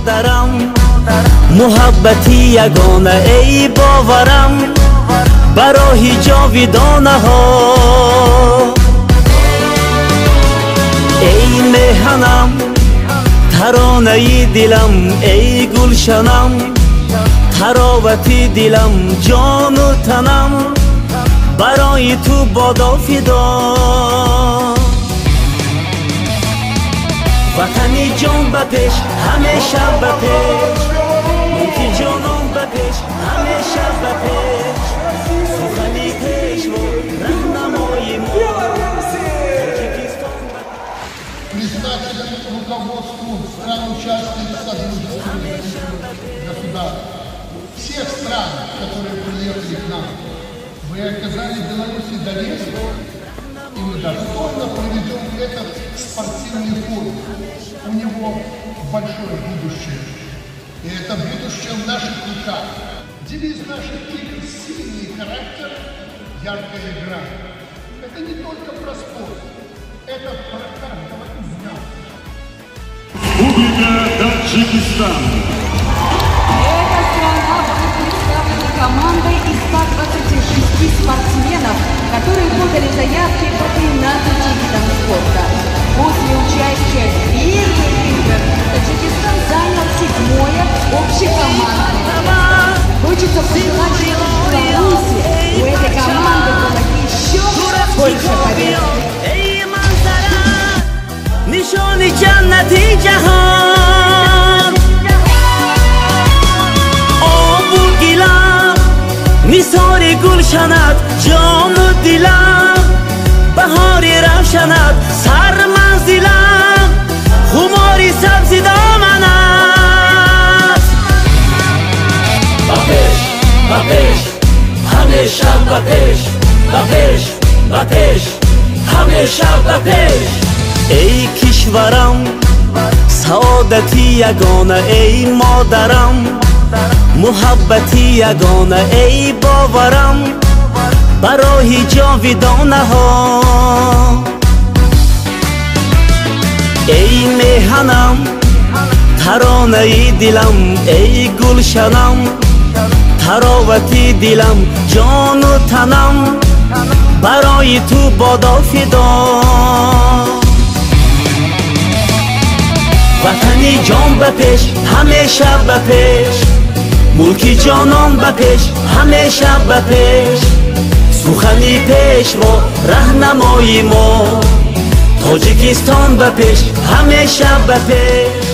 مادرم، محبتی یگانه ای باورم، برای جاویدانه ها. ای مهنم، ترانه دلم، ای گلشنم، تراوتی دلم، جان و تنم، برای تو بادا فدا. وطنی جان به پیش، همیشه به پیش، ملکی جانم به پیش، همیشه به پیش، سخنی پیش و رهنمای ما. Представителям руководству стран-участниц государств, всех стран, которые приехали к нам, вы оказали Беларуси доверие, и мы достойно проведем этот спортивный форум. У него большое будущее, и это будущее в наших руках. Девиз наших игр — сильный характер, яркая игра. Это не только про спорт, это про каждого из нас. Республика Таджикистан. Эта страна будет представлена командой из 126 спортсменов, которые подали заявки по 13 видам спорта. После участия в первых играх Таджикистан занял 7-е общекомандное. Хочется пожелать, чтобы в Беларуси у этой команды было еще больше побед. نشان جنتی جهان، آب و گلم، نثار گلشنت، جان و دلم، بهار روشنت، سر منزلم، خماری سبز دامنت. بپیش بپیش همیشه بپیش، بپیش بپیش همیشه بپیش. ای کشورم، سعادتی یگانه ای مادرم، محبتی یگانه ای باورم، برای جاویدانه ها. ای مهنم، ترانه دلم، ای گلشنم، تراوتی دلم، جان و تنم، برای تو بادا فدا. وطنی جان به پیش، همیشه به پیش، ملکی جانان به پیش، همیشه به پیش، سخنی پیش و رهنمای ما. تاجیکستان به پیش، همیشه به پیش.